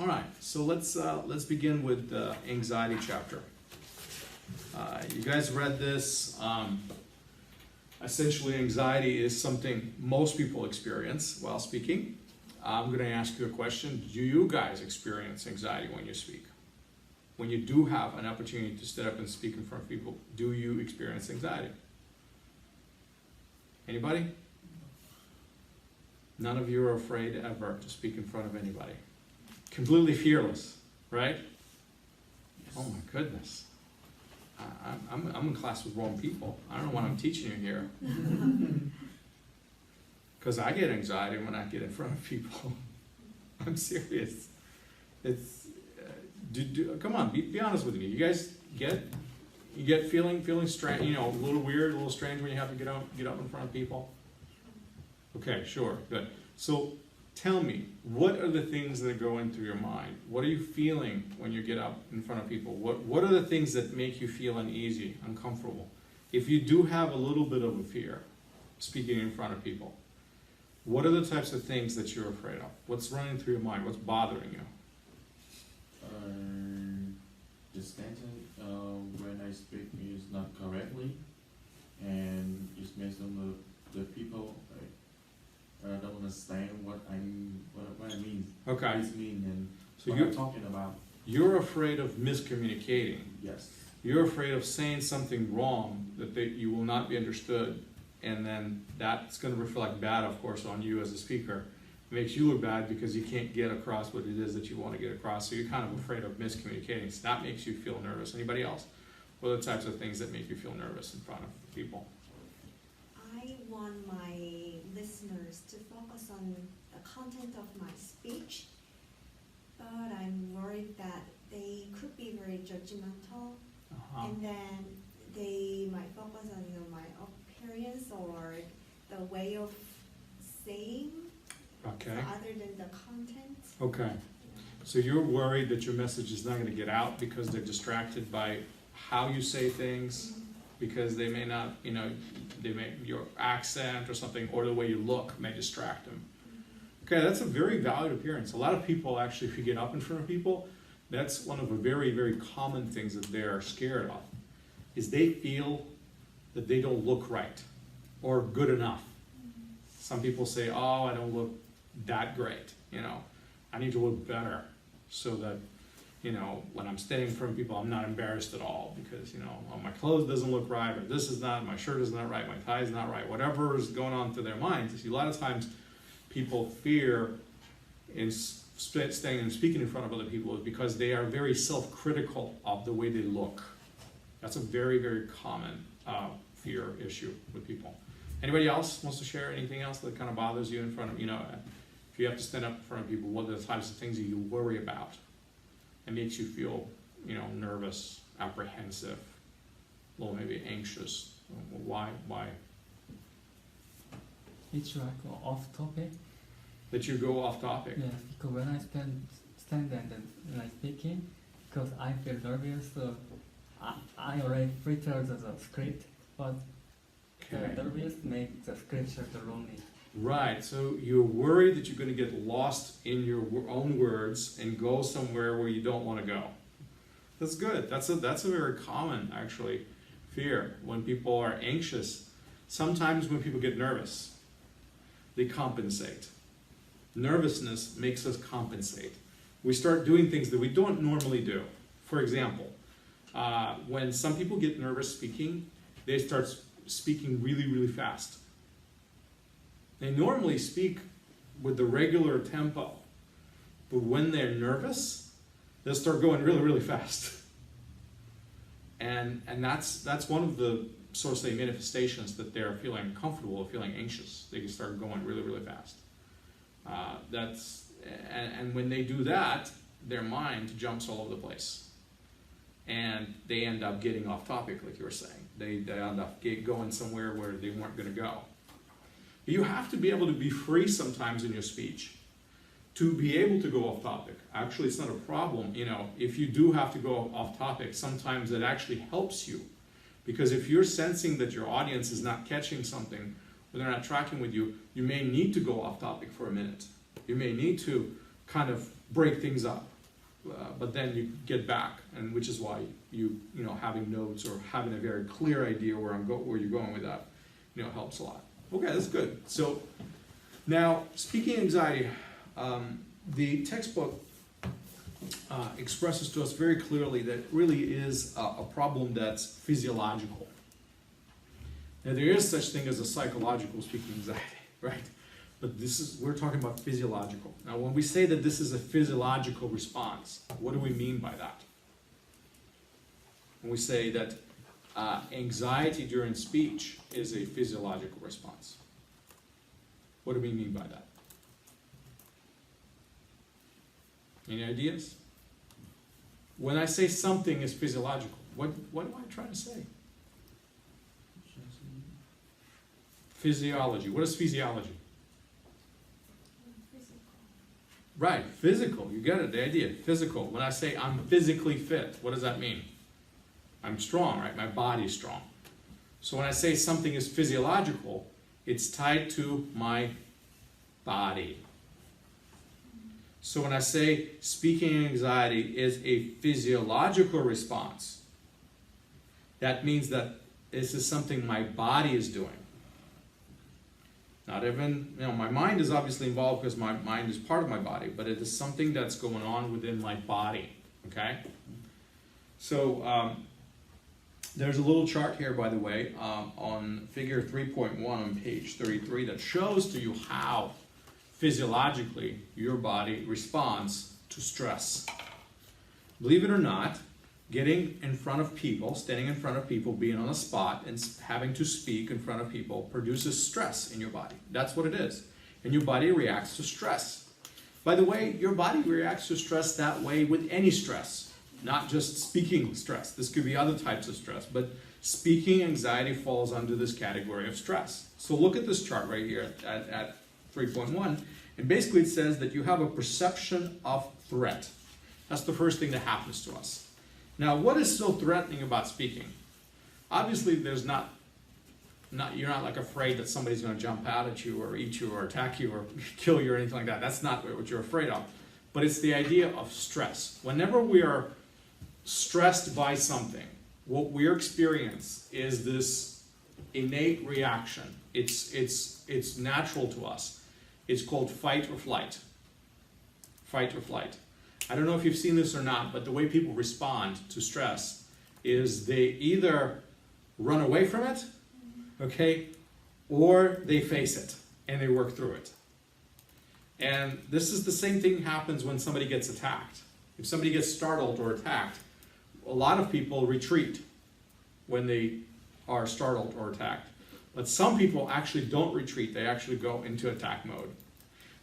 All right, so let's begin with the anxiety chapter. You guys read this. Essentially, anxiety is something most people experience while speaking. I'm going to ask you a question. Do you guys experience anxiety when you speak? When you do have an opportunity to stand up and speak in front of people, do you experience anxiety? Anybody? None of you are afraid ever to speak in front of anybody. Completely fearless, right? Yes. Oh my goodness. I'm in class with wrong people. I don't know what I'm teaching you here. Because I get anxiety when I get in front of people. I'm serious. It's come on, be honest with me. You guys get feeling strange, you know, a little weird, a little strange when you have to get up in front of people? Okay, sure, good. So tell me, what are the things that are going through your mind? What are you feeling when you get up in front of people? What are the things that make you feel uneasy, uncomfortable? If you do have a little bit of a fear speaking in front of people, what are the types of things that you're afraid of? What's running through your mind? What's bothering you? Just thinking when I speak is not correctly, and it makes them the people don't understand what I mean. Okay. What it mean and So what I'm talking about. You're afraid of miscommunicating. Yes. You're afraid of saying something wrong that you will not be understood, and then that's going to reflect bad, of course, on you as a speaker. It makes you look bad because you can't get across what it is that you want to get across, so you're kind of afraid of miscommunicating. So that makes you feel nervous. Anybody else? What are the types of things that make you feel nervous in front of people? I want my listeners to focus on the content of my speech, but I'm worried that they could be very judgmental, and then they might focus on my appearance or the way of saying, Okay. other than the content. Okay. So you're worried that your message is not going to get out because they're distracted by how you say things, because they may not, you know, your accent or something, or the way you look may distract them. Okay, that's a very valid appearance. A lot of people actually, if you get up in front of people, that's one of the very, very common things that they're scared of, is they feel that they don't look right or good enough. Some people say, oh, I don't look that great, you know, I need to look better so that, you know, when I'm standing in front of people, I'm not embarrassed at all because, you know, oh, my clothes doesn't look right, or this is not, my shirt is not right, my tie is not right, whatever is going on through their minds. You see, a lot of times people fear in staying and speaking in front of other people is because they are very self-critical of the way they look. That's a very, very common fear issue with people. Anybody else wants to share anything else that kind of bothers you in front of, you know, if you have to stand up in front of people, what are the types of things that you worry about and makes you feel, you know, nervous, apprehensive, a little maybe anxious? Why? It's like off topic. That you go off topic? Yes, because when I stand and like speaking, because I feel nervous, so I already prepared the script, but Okay. the nervous makes the scripture wrongly. Right, so you're worried that you're going to get lost in your own words and go somewhere where you don't want to go. That's good. That's a very common, actually, fear. When people are anxious, sometimes when people get nervous, they compensate. Nervousness makes us compensate. We start doing things that we don't normally do. For example, when some people get nervous speaking, they start speaking really, really fast. They normally speak with the regular tempo, but when they're nervous, they'll start going really, really fast. And that's one of the, so to say, manifestations that they're feeling uncomfortable or feeling anxious. They can start going really, really fast. And when they do that, their mind jumps all over the place. And they end up getting off topic, like you were saying. They end up going somewhere where they weren't going to go. You have to be able to be free sometimes in your speech to be able to go off topic. Actually, it's not a problem. You know, if you do have to go off topic, sometimes it actually helps you. Because if you're sensing that your audience is not catching something, or they're not tracking with you, you may need to go off topic for a minute. You may need to kind of break things up. But then you get back, and which is why you know, having notes or having a very clear idea where you're going with that, you know, helps a lot. Okay, that's good. So now, speaking anxiety, the textbook expresses to us very clearly that it really is a problem that's physiological. Now, there is such thing as a psychological speaking anxiety, right? But we're talking about physiological. Now, when we say that this is a physiological response, what do we mean by that? When we say that anxiety during speech is a physiological response, what do we mean by that? Any ideas? When I say something is physiological, what am I trying to say? Physiology. What is physiology? Right, physical. You get it, the idea. Physical. When I say I'm physically fit, what does that mean? I'm strong, right? My body's strong. So when I say something is physiological, it's tied to my body. So when I say speaking anxiety is a physiological response, that means that this is something my body is doing. Not even, you know, my mind is obviously involved because my mind is part of my body, but it is something that's going on within my body, okay? So there's a little chart here, by the way, on figure 3.1 on page 33 that shows to you how physiologically your body responds to stress. Believe it or not, getting in front of people, standing in front of people, being on a spot and having to speak in front of people produces stress in your body. That's what it is. And your body reacts to stress. By the way, your body reacts to stress that way with any stress, not just speaking stress. This could be other types of stress, but speaking anxiety falls under this category of stress. So look at this chart right here at 3.1, and basically it says that you have a perception of threat. That's the first thing that happens to us. Now, what is so threatening about speaking? Obviously, there's you're not like afraid that somebody's going to jump out at you or eat you or attack you or kill you or anything like that. That's not what you're afraid of. But it's the idea of stress. Whenever we are stressed by something, what we experience is this innate reaction. It's natural to us. It's called fight or flight. Fight or flight. I don't know if you've seen this or not, but the way people respond to stress is they either run away from it, okay, or they face it and they work through it. And this is the same thing happens when somebody gets attacked. If somebody gets startled or attacked, a lot of people retreat when they are startled or attacked. But some people actually don't retreat, they actually go into attack mode.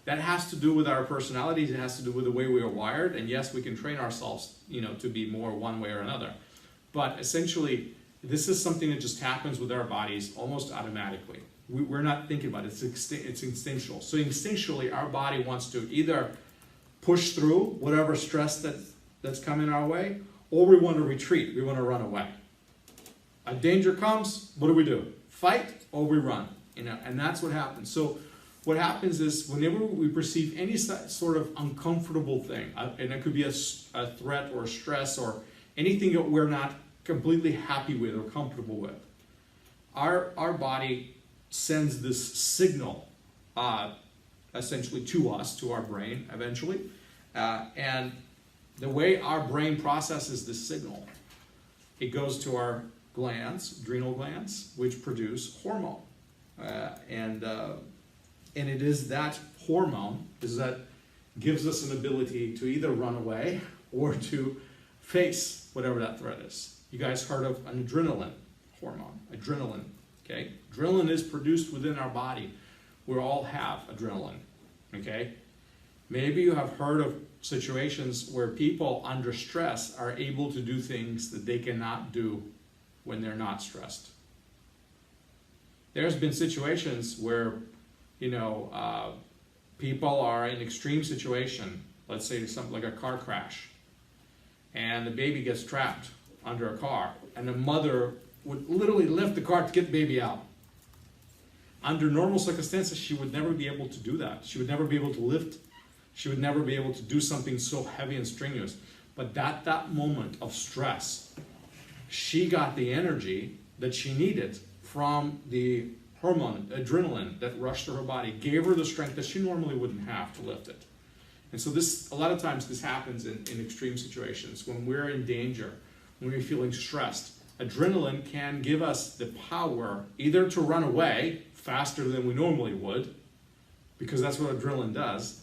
That has to do with our personalities, it has to do with the way we are wired, and yes, we can train ourselves, you know, to be more one way or another. But essentially, this is something that just happens with our bodies almost automatically. We're not thinking about it, it's instinctual. So instinctually, our body wants to either push through whatever stress that's coming our way, or we want to retreat, we want to run away. A danger comes, what do? Fight or we run, you know, and that's what happens. So what happens is whenever we perceive any sort of uncomfortable thing, and it could be a threat or a stress or anything that we're not completely happy with or comfortable with, our body sends this signal essentially to us, to our brain eventually. And the way our brain processes this signal, it goes to our glands, adrenal glands, which produce hormone. And it is that hormone that gives us an ability to either run away or to face whatever that threat is. You guys heard of an adrenaline hormone, adrenaline, okay? Adrenaline is produced within our body. We all have adrenaline, okay? Maybe you have heard of situations where people under stress are able to do things that they cannot do when they're not stressed. There's been situations where, you know, people are in extreme situation, let's say something like a car crash, and the baby gets trapped under a car, and the mother would literally lift the car to get the baby out. Under normal circumstances, she would never be able to do that. She would never be able to lift She would never be able to do something so heavy and strenuous. But that moment of stress, she got the energy that she needed from the hormone, adrenaline, that rushed through her body, gave her the strength that she normally wouldn't have to lift it. And so this, a lot of times this happens in extreme situations. When we're in danger, when we're feeling stressed, adrenaline can give us the power either to run away faster than we normally would, because that's what adrenaline does,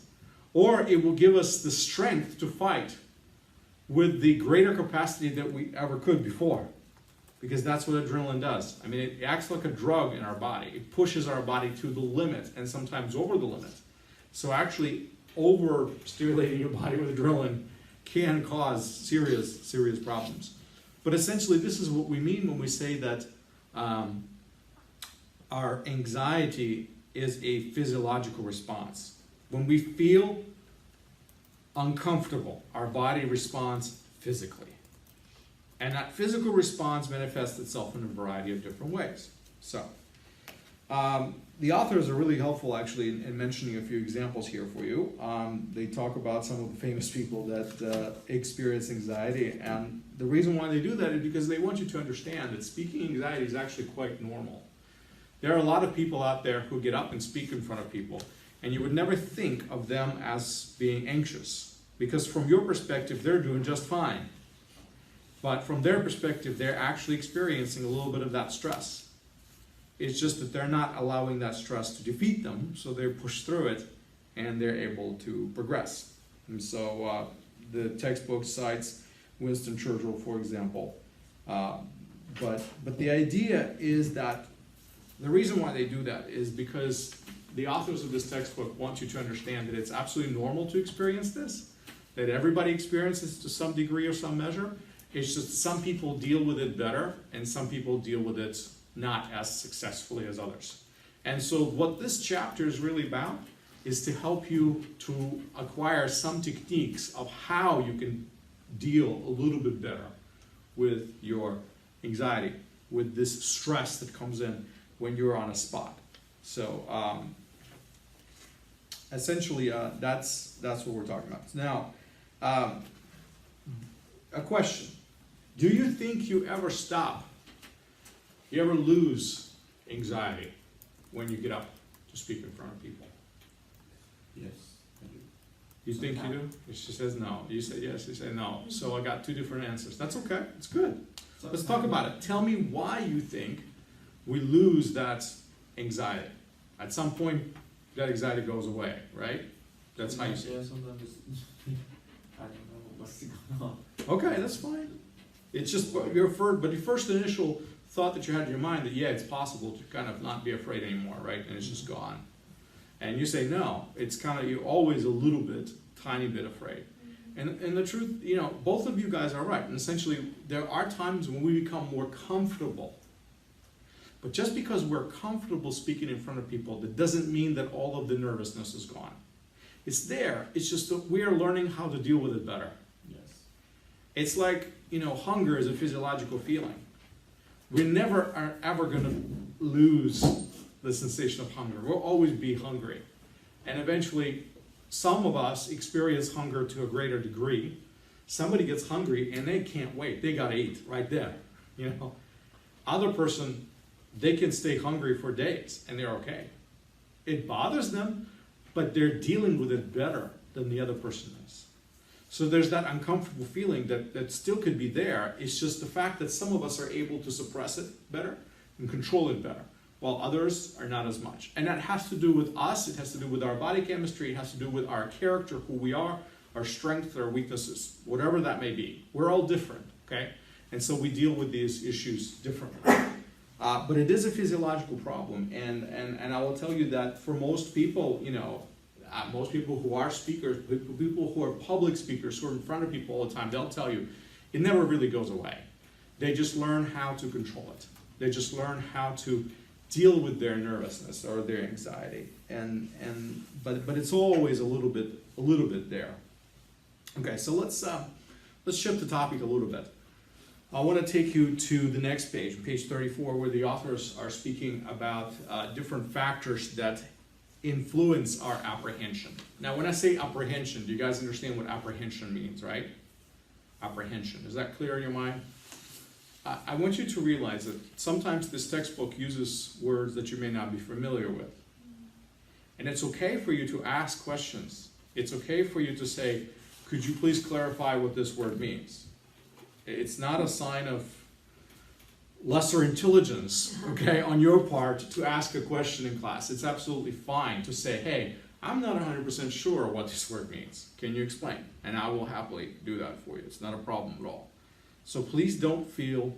or it will give us the strength to fight with the greater capacity that we ever could before, because that's what adrenaline does. I mean, it acts like a drug in our body. It pushes our body to the limit, and sometimes over the limit. So actually, over-stimulating your body with adrenaline can cause serious problems. But essentially, this is what we mean when we say that our anxiety is a physiological response. When we feel uncomfortable, our body responds physically. And that physical response manifests itself in a variety of different ways. So, the authors are really helpful actually in mentioning a few examples here for you. They talk about some of the famous people that experience anxiety, and the reason why they do that is because they want you to understand that speaking anxiety is actually quite normal. There are a lot of people out there who get up and speak in front of people, and you would never think of them as being anxious, because from your perspective, they're doing just fine. But from their perspective, they're actually experiencing a little bit of that stress. It's just that they're not allowing that stress to defeat them, so they're pushed through it, and they're able to progress. And so the textbook cites Winston Churchill, for example. But the idea is that the reason why they do that is because the authors of this textbook want you to understand that it's absolutely normal to experience this, that everybody experiences to some degree or some measure. It's just some people deal with it better, and some people deal with it not as successfully as others. And so what this chapter is really about is to help you to acquire some techniques of how you can deal a little bit better with your anxiety, with this stress that comes in when you're on a spot. So essentially that's what we're talking about. Now, a question. Do you think you ever stop? You ever lose anxiety when you get up to speak in front of people? Yes, I do. You think you do? She says no. You say yes, you say no. So I got two different answers. That's okay. It's good. Let's talk about it. Tell me why you think we lose that anxiety. At some point, that anxiety goes away, right? That's how you see it. Yeah, sometimes I don't know what's going on. Okay, that's fine. It's just your first initial thought that you had in your mind that, yeah, it's possible to kind of not be afraid anymore, right? And it's just gone. And you say, no, it's kind of, you're always a little bit, tiny bit afraid. And the truth, you know, both of you guys are right. And essentially, there are times when we become more comfortable. But just because we're comfortable speaking in front of people, that doesn't mean that all of the nervousness is gone. It's there. It's just that we are learning how to deal with it better. Yes. It's like, you know, hunger is a physiological feeling. We never are ever going to lose the sensation of hunger. We'll always be hungry. And eventually, some of us experience hunger to a greater degree. Somebody gets hungry and they can't wait. They got to eat right there. You know, other person, they can stay hungry for days and they're okay. It bothers them, but they're dealing with it better than the other person is. So there's that uncomfortable feeling that still could be there. It's just the fact that some of us are able to suppress it better and control it better, while others are not as much. And that has to do with us. It has to do with our body chemistry. It has to do with our character, who we are, our strengths, our weaknesses, whatever that may be. We're all different, okay? And so we deal with these issues differently. But it is a physiological problem. And I will tell you that for most people, you know, most people who are speakers, people who are public speakers, who are in front of people all the time, they'll tell you it never really goes away. They just learn how to control it. They just learn how to deal with their nervousness or their anxiety. But it's always a little bit there. Okay, so let's shift the topic a little bit. I want to take you to the next page 34, where the authors are speaking about different factors that influence our apprehension. Now, when I say apprehension, do you guys understand what apprehension means, right? Apprehension. Is that clear in your mind? I want you to realize that sometimes this textbook uses words that you may not be familiar with. And it's okay for you to ask questions. It's okay for you to say, could you please clarify what this word means? It's not a sign of lesser intelligence, okay, on your part to ask a question in class. It's absolutely fine to say, hey, I'm not 100% sure what this word means. Can you explain? And I will happily do that for you. It's not a problem at all. So please don't feel,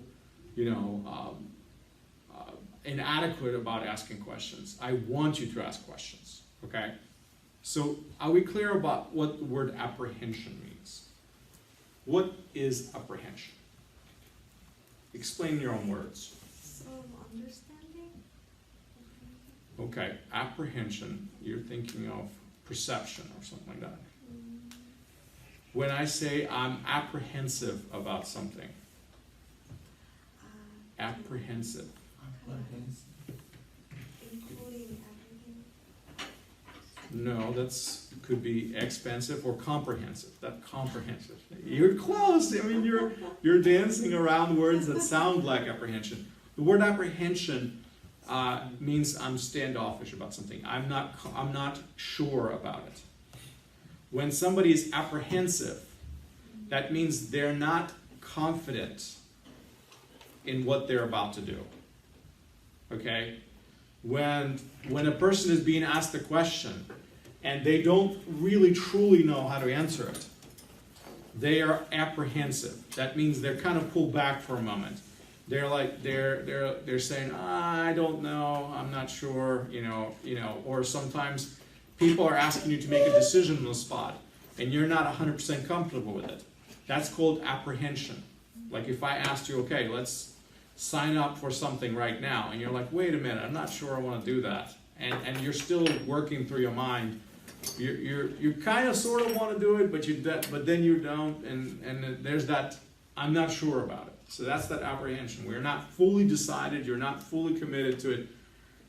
inadequate about asking questions. I want you to ask questions, okay? So are we clear about what the word apprehension means? What is apprehension? Explain in your own words. So understanding? Okay, apprehension, you're thinking of perception or something like that. When I say I'm apprehensive about something, apprehensive. Including everything. No, could be expensive or comprehensive. That comprehensive. You're close. I mean, you're dancing around words that sound like apprehension. The word apprehension means I'm standoffish about something. I'm not sure about it. When somebody is apprehensive, that means they're not confident in what they're about to do. Okay? When a person is being asked a question and they don't really truly know how to answer it, they are apprehensive. That means they're kind of pulled back for a moment. They're saying, I don't know, I'm not sure, or sometimes people are asking you to make a decision on the spot and you're not 100% comfortable with it. That's called apprehension. Like if I asked you, okay, let's sign up for something right now, and you're like, wait a minute, I'm not sure I want to do that, and you're still working through your mind. You kind of sort of want to do it, but then you don't, and there's that I'm not sure about it. So that's that apprehension. We're not fully decided. You're not fully committed to it.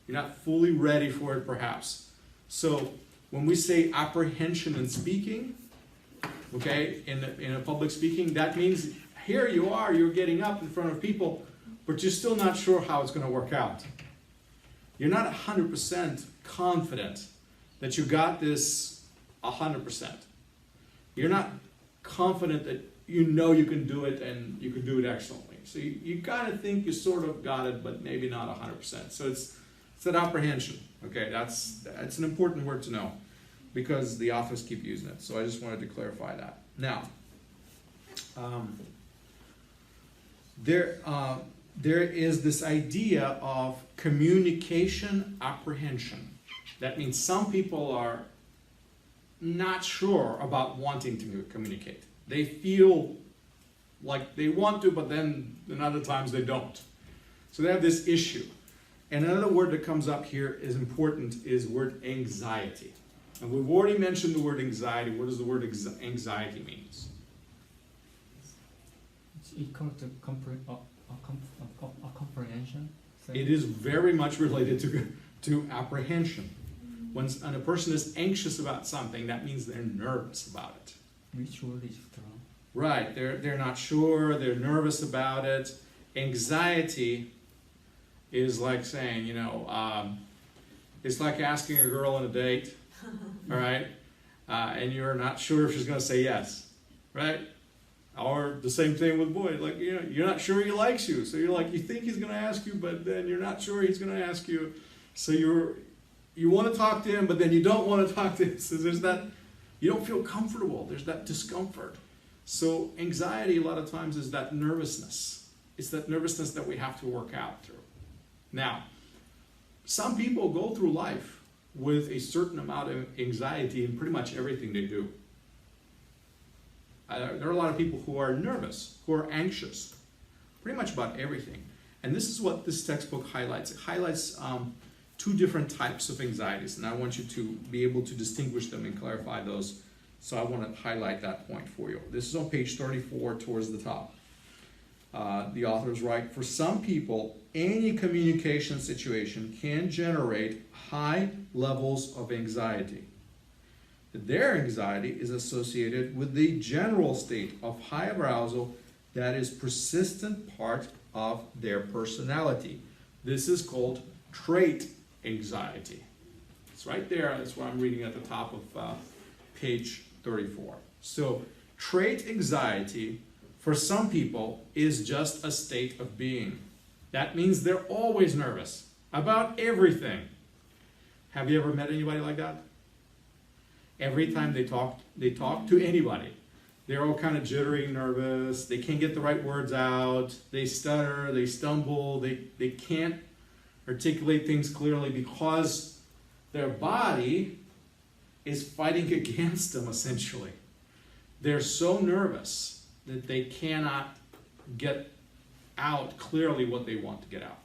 You're not fully ready for it, perhaps. So when we say apprehension in speaking, okay, in a public speaking, that means here you are, you're getting up in front of people, but you're still not sure how it's going to work out. You're not 100% confident that you got this 100%. You're not confident that you can do it and you can do it excellently. So you kind of think you sort of got it, but maybe not 100%. So it's that apprehension. Okay, that's an important word to know because the authors keep using it. So I just wanted to clarify that. Now, there is this idea of communication apprehension. That means some people are not sure about wanting to communicate. They feel like they want to, but then in other times they don't. So they have this issue. And another word that comes up here is important is word anxiety. And we've already mentioned the word anxiety. What does the word anxiety mean? It's equal to comprehension. So It is very much related to apprehension. When a person is anxious about something, that means they're nervous about it. which word is strong? Right, they're not sure, they're nervous about it. Anxiety is like saying, it's like asking a girl on a date, all right, and you're not sure if she's going to say yes, right? Or the same thing with boys, like, you're not sure he likes you, so you're like, you think he's going to ask you, but then you're not sure he's going to ask you, so you want to talk to him, but then you don't want to talk to him, so there's that, you don't feel comfortable, there's that discomfort. So anxiety a lot of times is that nervousness. It's that nervousness that we have to work out through. Now, some people go through life with a certain amount of anxiety in pretty much everything they do. There are a lot of people who are nervous, who are anxious, pretty much about everything. And this is what this textbook highlights. It highlights two different types of anxieties, and I want you to be able to distinguish them and clarify those. So I want to highlight that point for you. This is on page 34 towards the top. The authors write, for some people, any communication situation can generate high levels of anxiety. Their anxiety is associated with the general state of high arousal that is persistent part of their personality. This is called trait anxiety. It's right there. That's what I'm reading at the top of page 34. So trait anxiety for some people is just a state of being. That means they're always nervous about everything. Have you ever met anybody like that? Every time they talk to anybody, they're all kind of jittery, nervous. They can't get the right words out. They stutter, they stumble, they can't articulate things clearly because their body is fighting against them, essentially. They're so nervous that they cannot get out clearly what they want to get out.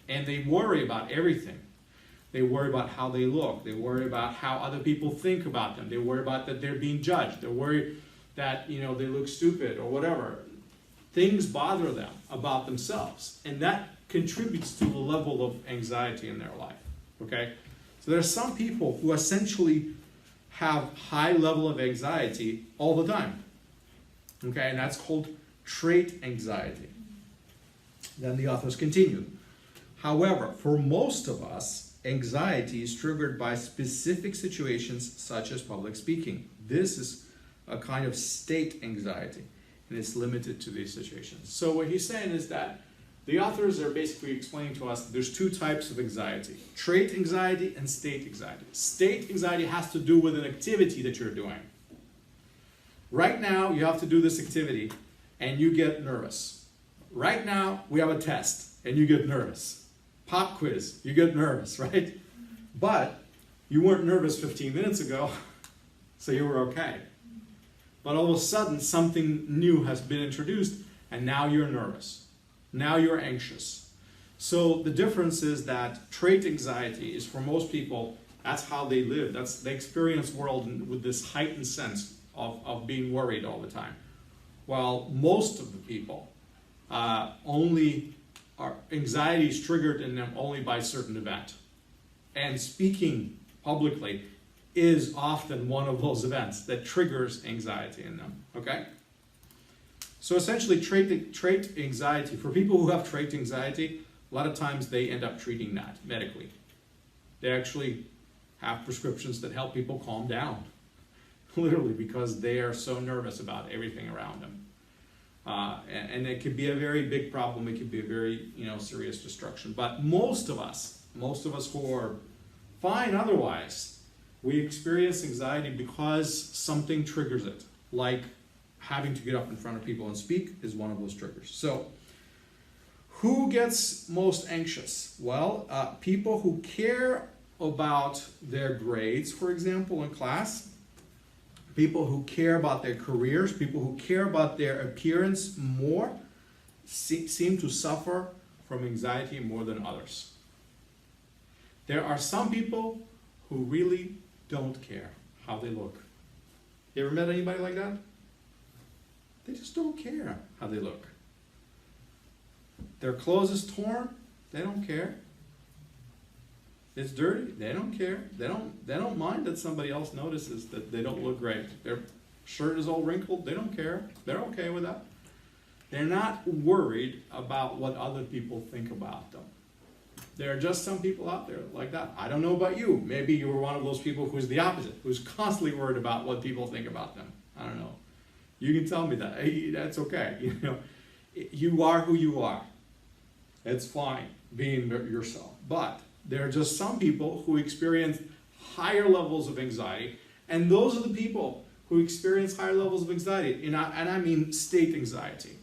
And they worry about everything. They worry about how they look. They worry about how other people think about them. They worry about that they're being judged. They worry that, they look stupid or whatever. Things bother them about themselves. And that contributes to a level of anxiety in their life. Okay? So there are some people who essentially have high level of anxiety all the time. Okay? And that's called trait anxiety. Then the authors continue. However, for most of us, anxiety is triggered by specific situations such as public speaking. This is a kind of state anxiety, and it's limited to these situations. So what he's saying is that the authors are basically explaining to us that there's two types of anxiety: trait anxiety and state anxiety. State anxiety has to do with an activity that you're doing. Right now, you have to do this activity, and you get nervous. Right now, we have a test, and you get nervous. Pop quiz, you get nervous, right? But you weren't nervous 15 minutes ago, so you were okay. But all of a sudden, something new has been introduced, and now you're nervous. Now you're anxious. So the difference is that trait anxiety is, for most people, that's how they live. They experience the world with this heightened sense of being worried all the time. While most of the people anxiety is triggered in them only by a certain event. And speaking publicly is often one of those events that triggers anxiety in them. Okay? So essentially, trait anxiety, for people who have trait anxiety, a lot of times they end up treating that medically. They actually have prescriptions that help people calm down, literally, because they are so nervous about everything around them. And it could be a very big problem. It could be a very, serious destruction. But most of us who are fine otherwise, we experience anxiety because something triggers it. Like having to get up in front of people and speak is one of those triggers. So, who gets most anxious? Well, people who care about their grades, for example, in class. People who care about their careers, people who care about their appearance more, seem to suffer from anxiety more than others. There are some people who really don't care how they look. You ever met anybody like that? They just don't care how they look. Their clothes is torn, they don't care. It's dirty, they don't care. They don't mind that somebody else notices that they don't look great. Their shirt is all wrinkled, they don't care. They're okay with that. They're not worried about what other people think about them. There are just some people out there like that. I don't know about you. Maybe you were one of those people who's the opposite, who's constantly worried about what people think about them. I don't know. You can tell me that. Hey, that's okay. You are who you are. It's fine being yourself. But there are just some people who experience higher levels of anxiety, and those are the people who experience higher levels of anxiety, and I mean state anxiety.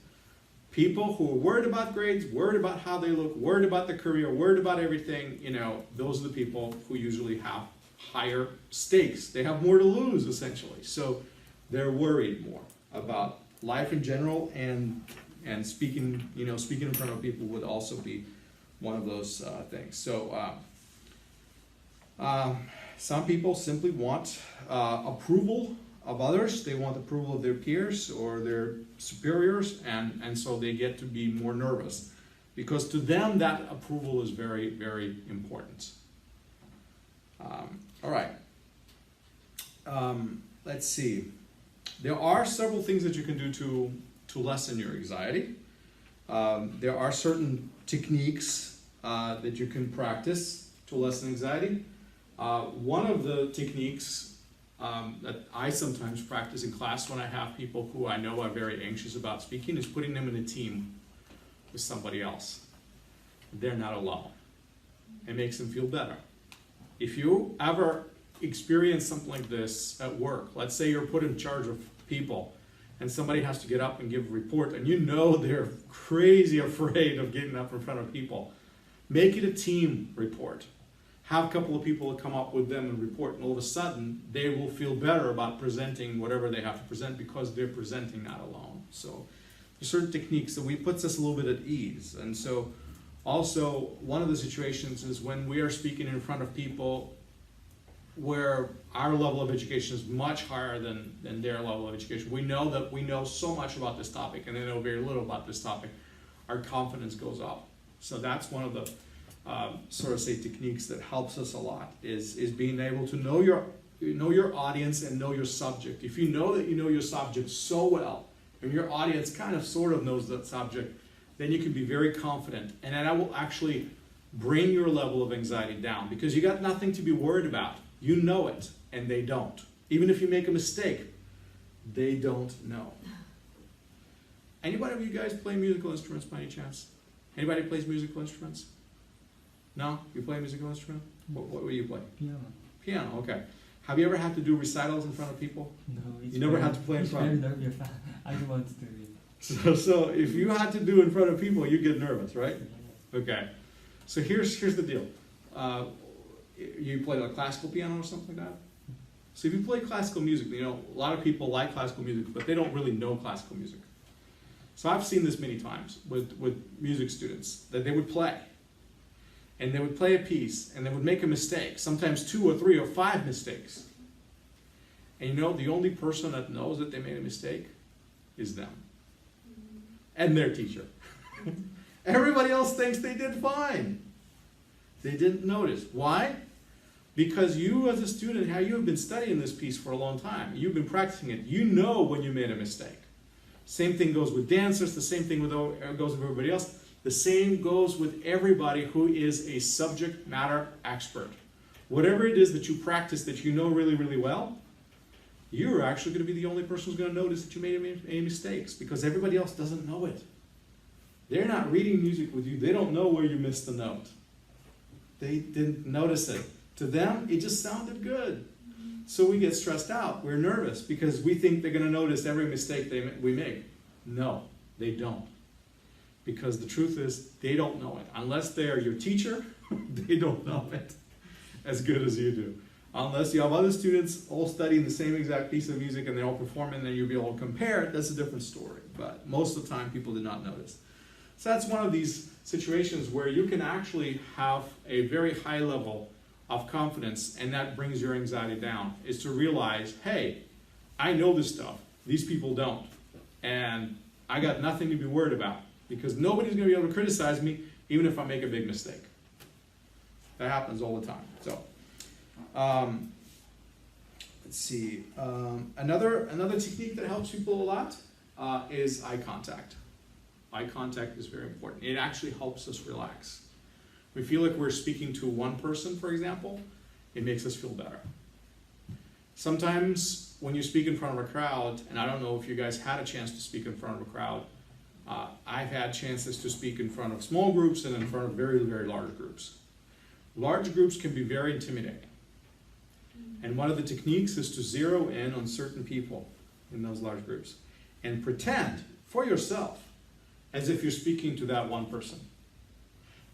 People who are worried about grades, worried about how they look, worried about their career, worried about everything, those are the people who usually have higher stakes. They have more to lose, essentially. So they're worried more about life in general, and speaking in front of people would also be one of those things. So some people simply want approval of others. They want approval of their peers or their superiors, and so they get to be more nervous. Because to them, that approval is very, very important. All right. Let's see. There are several things that you can do to lessen your anxiety. There are certain techniques that you can practice to lessen anxiety. One of the techniques that I sometimes practice in class when I have people who I know are very anxious about speaking is putting them in a team with somebody else. They're not alone. It makes them feel better. If you ever experience something like this at work, let's say you're put in charge of people and somebody has to get up and give a report and you know they're crazy afraid of getting up in front of people, make it a team report. Have a couple of people come up with them and report, and all of a sudden they will feel better about presenting whatever they have to present because they're presenting not alone. So there's certain techniques that puts us a little bit at ease. And so also one of the situations is when we are speaking in front of people where our level of education is much higher than their level of education. We know that we know so much about this topic and they know very little about this topic. Our confidence goes up. So that's one of the techniques that helps us a lot is being able to know your audience and know your subject. If you know that you know your subject so well and your audience kind of sort of knows that subject, then you can be very confident, and that will actually bring your level of anxiety down because you got nothing to be worried about. You know it, and they don't. Even if you make a mistake, they don't know. Anybody of you guys play musical instruments by any chance? Anybody plays musical instruments? No? You play a musical instrument? What will you play? Piano. Piano, okay. Have you ever had to do recitals in front of people? No, You never had to play in front? It's very nervous. I don't want to do it. So if you had to do in front of people, you get nervous, right? Okay. So here's the deal. You play like classical piano or something like that? So if you play classical music, you know, a lot of people like classical music, but they don't really know classical music. So I've seen this many times with music students, that they would play. And they would play a piece, and they would make a mistake, sometimes 2 or 3 or 5 mistakes. And you know, the only person that knows that they made a mistake is them. And their teacher. Everybody else thinks they did fine. They didn't notice. Why? Because you as a student, how you have been studying this piece for a long time. You've been practicing it. You know when you made a mistake. Same thing goes with dancers. The same thing goes with everybody else. The same goes with everybody who is a subject matter expert. Whatever it is that you practice that you know really, really well, you're actually going to be the only person who's going to notice that you made any mistakes because everybody else doesn't know it. They're not reading music with you. They don't know where you missed the note. They didn't notice it. To them, it just sounded good. So we get stressed out. We're nervous because we think they're going to notice every mistake we make. No, they don't. Because the truth is, they don't know it. Unless they're your teacher, they don't know it as good as you do. Unless you have other students all studying the same exact piece of music and they all perform it and then you'll be able to compare it, that's a different story. But most of the time, people did not notice. So that's one of these situations where you can actually have a very high level of confidence, and that brings your anxiety down, is to realize, hey, I know this stuff. These people don't. And I got nothing to be worried about because nobody's going to be able to criticize me even if I make a big mistake. That happens all the time. So, let's see. Another technique that helps people a lot is eye contact. Eye contact is very important. It actually helps us relax. We feel like we're speaking to one person, for example, it makes us feel better. Sometimes when you speak in front of a crowd, and I don't know if you guys had a chance to speak in front of a crowd, I've had chances to speak in front of small groups and in front of very, very large groups. Large groups can be very intimidating. And one of the techniques is to zero in on certain people in those large groups and pretend for yourself as if you're speaking to that one person.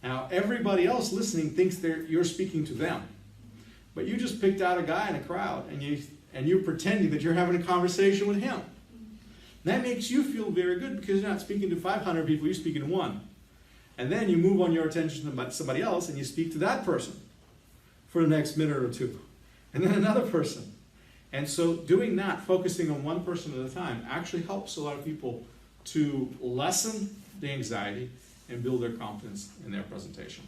Now, everybody else listening thinks you're speaking to them. But you just picked out a guy in a crowd and you're pretending that you're having a conversation with him. That makes you feel very good because you're not speaking to 500 people, you're speaking to one. And then you move on your attention to somebody else and you speak to that person for the next minute or two. And then another person. And so doing that, focusing on one person at a time, actually helps a lot of people to lessen the anxiety and build their confidence in their presentation.